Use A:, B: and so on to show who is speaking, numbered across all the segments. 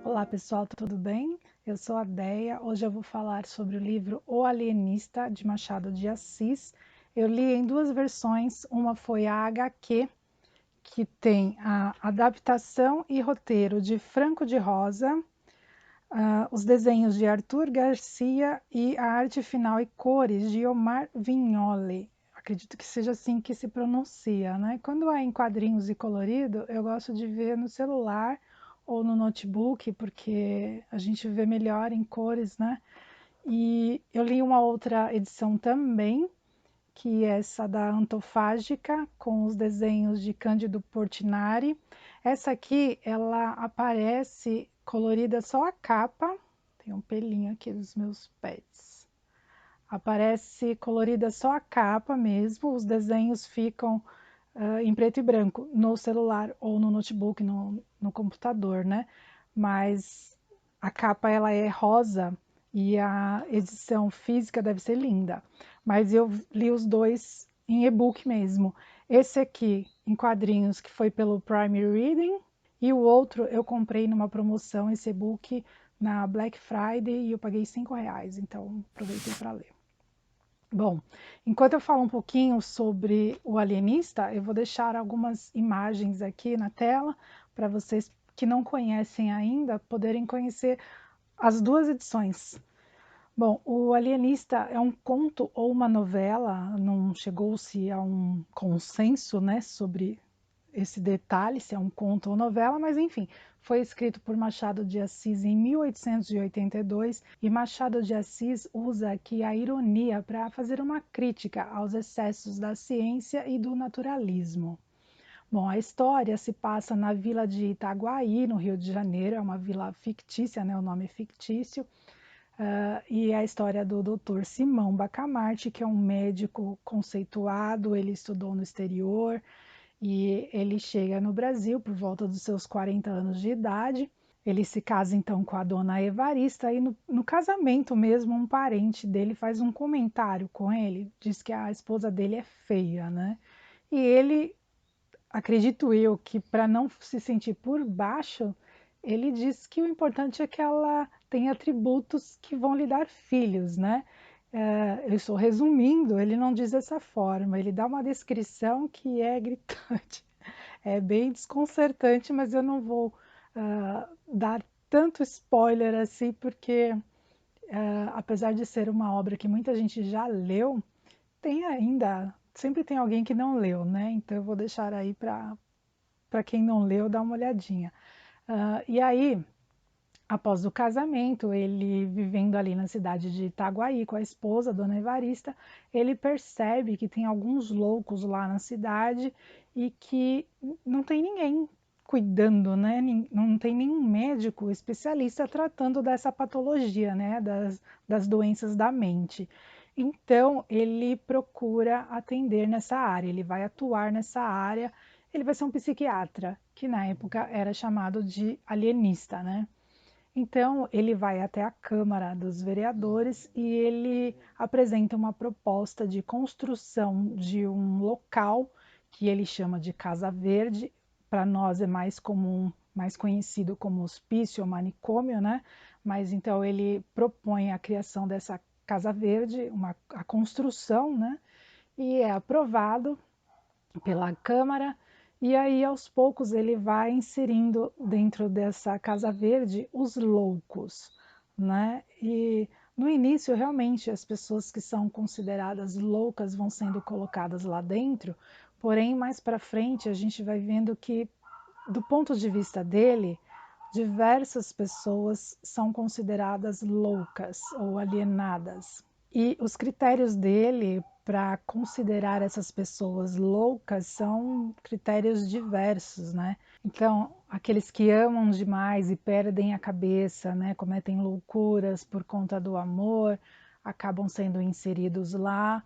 A: Olá pessoal, tudo bem? Eu sou a Deia. Hoje eu vou falar sobre o livro O Alienista, de Machado de Assis. Eu li em duas versões, uma foi a HQ, que tem a adaptação e roteiro de Franco de Rosa, os desenhos de Arthur Garcia e a arte final e cores de Omar Vignoli. Acredito que seja assim que se pronuncia, né? Quando é em quadrinhos e colorido, eu gosto de ver no celular ou no notebook, porque a gente vê melhor em cores, né? E eu li uma outra edição também, que é essa da Antofágica, com os desenhos de Cândido Portinari. Essa aqui, ela aparece colorida só a capa, tem um pelinho aqui dos meus pets. Aparece colorida só a capa mesmo, os desenhos ficam em preto e branco no celular ou no notebook, no computador, né? Mas a capa ela é rosa e a edição física deve ser linda. Mas eu li os dois em e-book mesmo. Esse aqui em quadrinhos que foi pelo Prime Reading e o outro eu comprei numa promoção, esse e-book na Black Friday e eu paguei R$ 5, então aproveitei para ler. Bom, enquanto eu falo um pouquinho sobre o alienista, eu vou deixar algumas imagens aqui na tela para vocês que não conhecem ainda poderem conhecer as duas edições. Bom, o Alienista é um conto ou uma novela, não chegou-se a um consenso, né, sobre esse detalhe, se é um conto ou novela, mas enfim, foi escrito por Machado de Assis em 1882 e Machado de Assis usa aqui a ironia para fazer uma crítica aos excessos da ciência e do naturalismo. Bom, a história se passa na vila de Itaguaí, no Rio de Janeiro, é uma vila fictícia, né, o nome é fictício, e é a história do Dr. Simão Bacamarte, que é um médico conceituado, ele estudou no exterior, e ele chega no Brasil por volta dos seus 40 anos de idade. Ele se casa então com a dona Evarista e no casamento mesmo um parente dele faz um comentário com ele, diz que a esposa dele é feia, né? E ele, acredito eu, que para não se sentir por baixo, ele diz que o importante é que ela tenha atributos que vão lhe dar filhos, né? Eu estou resumindo, ele não diz dessa forma, ele dá uma descrição que é gritante. É bem desconcertante, mas eu não vou dar tanto spoiler assim, porque apesar de ser uma obra que muita gente já leu, tem ainda, sempre tem alguém que não leu, né? Então eu vou deixar aí para quem não leu dar uma olhadinha. E aí, após o casamento, ele vivendo ali na cidade de Itaguaí com a esposa, Dona Evarista, ele percebe que tem alguns loucos lá na cidade e que não tem ninguém cuidando, né? Não tem nenhum médico especialista tratando dessa patologia, né? Das doenças da mente. Então, ele procura atender nessa área, ele vai atuar nessa área, ele vai ser um psiquiatra, que na época era chamado de alienista, né? Então, ele vai até a Câmara dos Vereadores e ele apresenta uma proposta de construção de um local que ele chama de Casa Verde. Para nós é mais comum, mais conhecido como hospício ou manicômio, né? Mas então ele propõe a criação dessa Casa Verde, a construção, né? E é aprovado pela Câmara, e aí aos poucos ele vai inserindo dentro dessa Casa Verde os loucos, né? E no início realmente as pessoas que são consideradas loucas vão sendo colocadas lá dentro, porém mais para frente a gente vai vendo que do ponto de vista dele, diversas pessoas são consideradas loucas ou alienadas. E os critérios dele para considerar essas pessoas loucas são critérios diversos, né? Então, aqueles que amam demais e perdem a cabeça, né, cometem loucuras por conta do amor, acabam sendo inseridos lá.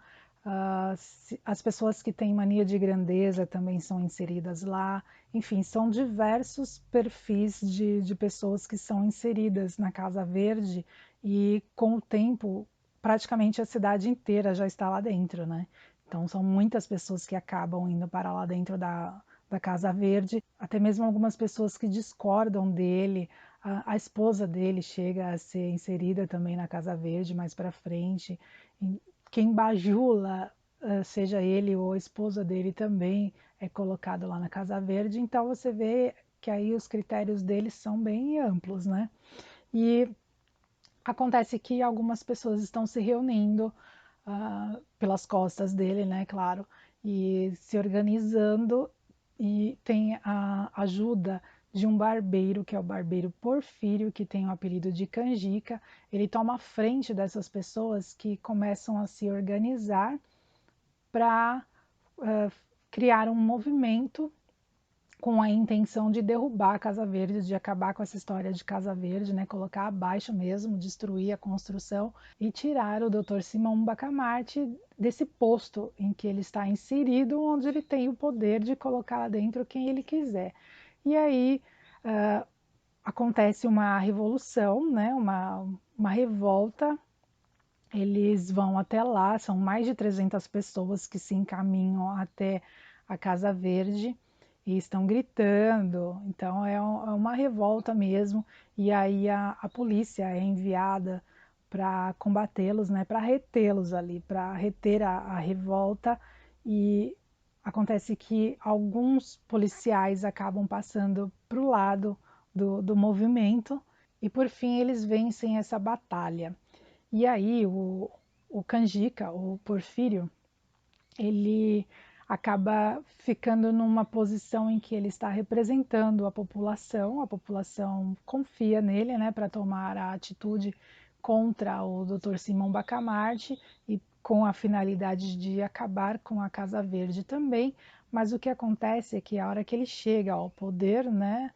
A: As pessoas que têm mania de grandeza também são inseridas lá. Enfim, são diversos perfis de pessoas que são inseridas na Casa Verde e com o tempo praticamente a cidade inteira já está lá dentro, né? Então são muitas pessoas que acabam indo para lá dentro da da Casa Verde, até mesmo algumas pessoas que discordam dele. A esposa dele chega a ser inserida também na Casa Verde mais para frente. Quem bajula, seja ele ou a esposa dele também, é colocado lá na Casa Verde. Então você vê que aí os critérios deles são bem amplos, né? E acontece que algumas pessoas estão se reunindo pelas costas dele, né, claro, e se organizando, e tem a ajuda de um barbeiro, que é o barbeiro Porfírio, que tem o apelido de Canjica. Ele toma a frente dessas pessoas que começam a se organizar para criar um movimento com a intenção de derrubar a Casa Verde, de acabar com essa história de Casa Verde, né, colocar abaixo mesmo, destruir a construção e tirar o Dr. Simão Bacamarte desse posto em que ele está inserido, onde ele tem o poder de colocar lá dentro quem ele quiser. E aí acontece uma revolução, né, uma revolta. Eles vão até lá, são mais de 300 pessoas que se encaminham até a Casa Verde e estão gritando. Então é uma revolta mesmo. E aí a polícia é enviada para combatê-los, né, para retê-los ali, para reter a revolta. E acontece que alguns policiais acabam passando para o lado do movimento e por fim eles vencem essa batalha. E aí o Canjica, o Porfírio, ele acaba ficando numa posição em que ele está representando a população confia nele, né, para tomar a atitude contra o Dr. Simão Bacamarte e com a finalidade de acabar com a Casa Verde também. Mas o que acontece é que a hora que ele chega ao poder, né,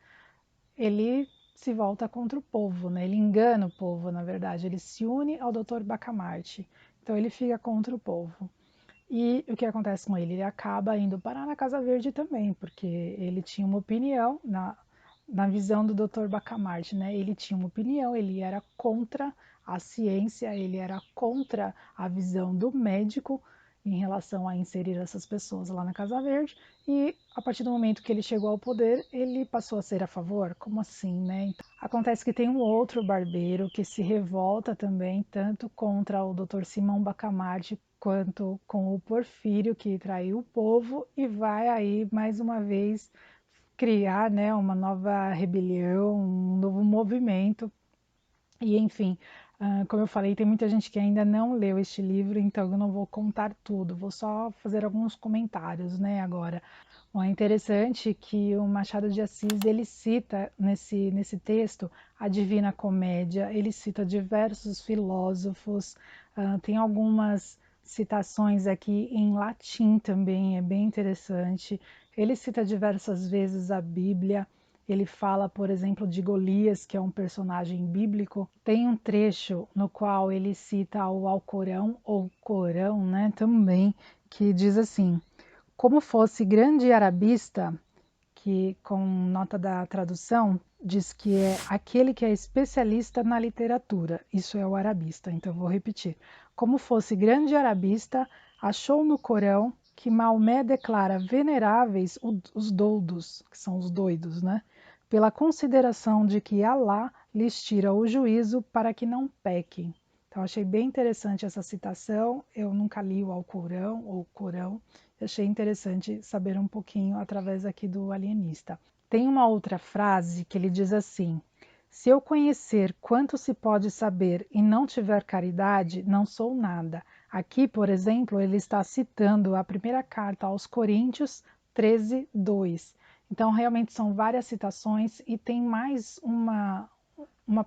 A: ele se volta contra o povo, né? Ele engana o povo, na verdade. Ele se une ao Dr. Bacamarte. Então ele fica contra o povo. E o que acontece com ele? Ele acaba indo parar na Casa Verde também, porque ele tinha uma opinião na visão do Dr. Bacamarte, né? Ele tinha uma opinião, ele era contra a ciência, ele era contra a visão do médico em relação a inserir essas pessoas lá na Casa Verde, e a partir do momento que ele chegou ao poder, ele passou a ser a favor? Como assim, né? Então, acontece que tem um outro barbeiro que se revolta também, tanto contra o Dr. Simão Bacamarte quanto com o Porfírio, que traiu o povo, e vai aí mais uma vez criar, né, uma nova rebelião, um novo movimento. E enfim, como eu falei, tem muita gente que ainda não leu este livro, então eu não vou contar tudo, vou só fazer alguns comentários, né, agora. Bom, é interessante que o Machado de Assis, ele cita nesse texto a Divina Comédia, ele cita diversos filósofos, tem algumas citações aqui em latim também, é bem interessante. Ele cita diversas vezes a Bíblia. Ele fala, por exemplo, de Golias, que é um personagem bíblico. Tem um trecho no qual ele cita o Alcorão, ou Corão, né, também, que diz assim: como fosse grande arabista, que com nota da tradução diz que é aquele que é especialista na literatura, isso é o arabista, então vou repetir. Como fosse grande arabista, achou no Corão que Maomé declara veneráveis os doudos, que são os doidos, né? Pela consideração de que Alá lhes tira o juízo para que não pequem. Então achei bem interessante essa citação, eu nunca li o Alcorão ou Corão, achei interessante saber um pouquinho através aqui do alienista. Tem uma outra frase que ele diz assim: se eu conhecer quanto se pode saber e não tiver caridade, não sou nada. Aqui, por exemplo, ele está citando a primeira carta aos Coríntios 13:2. Então, realmente são várias citações e tem mais uma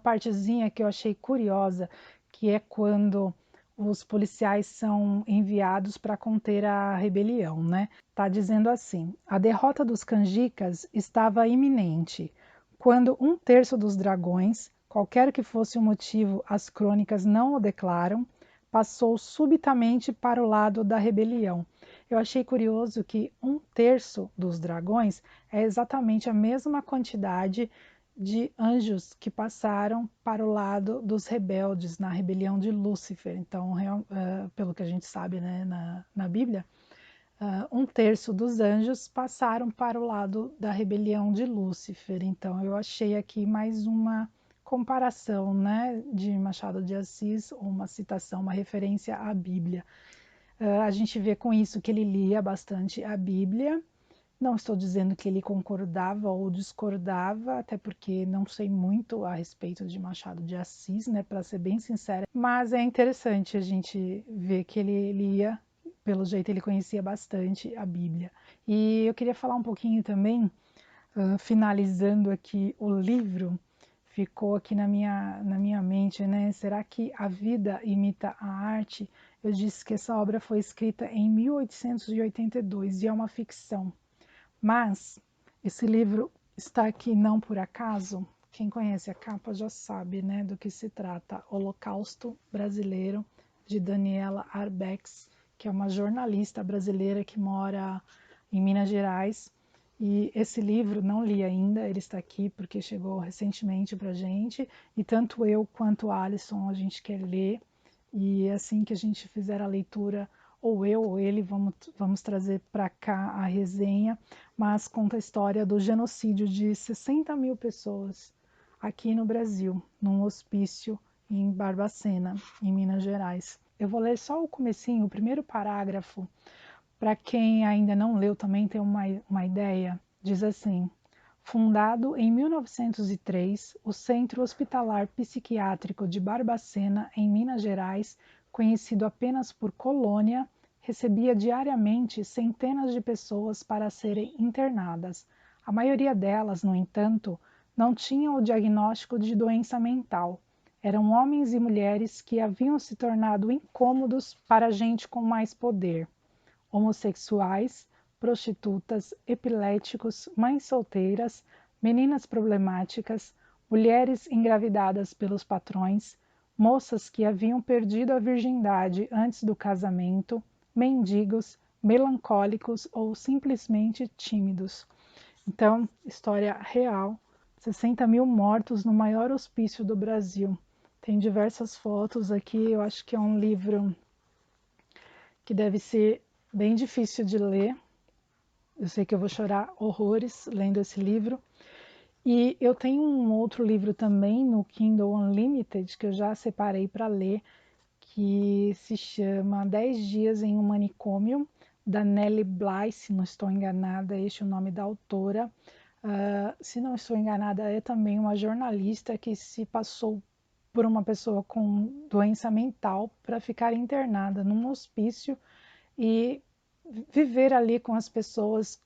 A: partezinha que eu achei curiosa, que é quando os policiais são enviados para conter a rebelião, né? Tá dizendo assim: a derrota dos canjicas estava iminente, quando um terço dos dragões, qualquer que fosse o motivo, as crônicas não o declaram, passou subitamente para o lado da rebelião. Eu achei curioso que um terço dos dragões é exatamente a mesma quantidade de anjos que passaram para o lado dos rebeldes na rebelião de Lúcifer. Então, pelo que a gente sabe, né, na Bíblia, um terço dos anjos passaram para o lado da rebelião de Lúcifer. Então, eu achei aqui mais uma comparação, né, de Machado de Assis, uma citação, uma referência à Bíblia. A gente vê com isso que ele lia bastante a Bíblia. Não estou dizendo que ele concordava ou discordava, até porque não sei muito a respeito de Machado de Assis, né, para ser bem sincera. Mas é interessante a gente ver que ele lia, pelo jeito ele conhecia bastante a Bíblia. E eu queria falar um pouquinho também, finalizando aqui o livro, ficou aqui na minha mente, né? Será que a vida imita a arte? Eu disse que essa obra foi escrita em 1882 e é uma ficção. Mas esse livro está aqui não por acaso. Quem conhece a capa já sabe, né, do que se trata. Holocausto Brasileiro, de Daniela Arbex, que é uma jornalista brasileira que mora em Minas Gerais. E esse livro, não li ainda, ele está aqui porque chegou recentemente para a gente. E tanto eu quanto a Alison, a gente quer ler. E assim que a gente fizer a leitura, ou eu ou ele, vamos trazer para cá a resenha, mas conta a história do genocídio de 60 mil pessoas aqui no Brasil, num hospício em Barbacena, em Minas Gerais. Eu vou ler só o comecinho, o primeiro parágrafo, para quem ainda não leu também ter uma ideia. Diz assim: fundado em 1903, o Centro Hospitalar Psiquiátrico de Barbacena, em Minas Gerais, conhecido apenas por Colônia, recebia diariamente centenas de pessoas para serem internadas. A maioria delas, no entanto, não tinham o diagnóstico de doença mental. Eram homens e mulheres que haviam se tornado incômodos para gente com mais poder. Homossexuais, prostitutas, epiléticos, mães solteiras, meninas problemáticas, mulheres engravidadas pelos patrões, moças que haviam perdido a virgindade antes do casamento, mendigos, melancólicos ou simplesmente tímidos. Então, história real: 60 mil mortos no maior hospício do Brasil. Tem diversas fotos aqui, eu acho que é um livro que deve ser bem difícil de ler. Eu sei que eu vou chorar horrores lendo esse livro. E eu tenho um outro livro também no Kindle Unlimited que eu já separei para ler, que se chama 10 Dias em um Manicômio, da Nellie Bly, se não estou enganada, este é o nome da autora. Se não estou enganada, é também uma jornalista que se passou por uma pessoa com doença mental para ficar internada num hospício e viver ali com as pessoas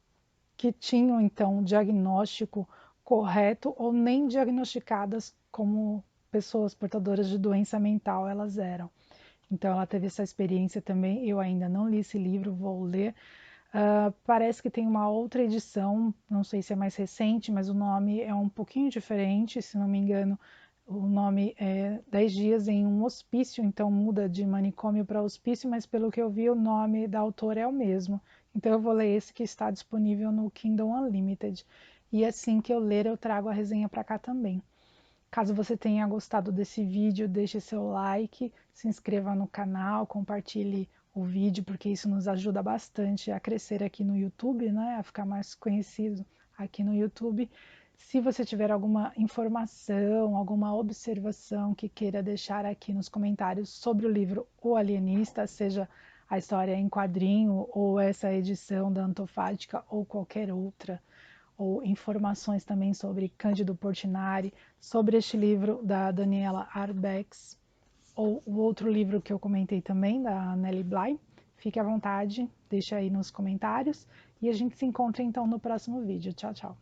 A: que tinham então o diagnóstico correto ou nem diagnosticadas como pessoas portadoras de doença mental elas eram. Então ela teve essa experiência também. Eu ainda não li esse livro, vou ler. Parece que tem uma outra edição, não sei se é mais recente, mas o nome é um pouquinho diferente, se não me engano. O nome é 10 Dias em um Hospício, então muda de manicômio para hospício, mas pelo que eu vi, o nome da autora é o mesmo. Então eu vou ler esse que está disponível no Kindle Unlimited. E assim que eu ler, eu trago a resenha para cá também. Caso você tenha gostado desse vídeo, deixe seu like, se inscreva no canal, compartilhe o vídeo, porque isso nos ajuda bastante a crescer aqui no YouTube, né? A ficar mais conhecido aqui no YouTube. Se você tiver alguma informação, alguma observação que queira deixar aqui nos comentários sobre o livro O Alienista, seja a história em quadrinho ou essa edição da Antofágica ou qualquer outra, ou informações também sobre Cândido Portinari, sobre este livro da Daniela Arbex, ou o outro livro que eu comentei também, da Nellie Bly, fique à vontade, deixa aí nos comentários, e a gente se encontra então no próximo vídeo. Tchau, tchau!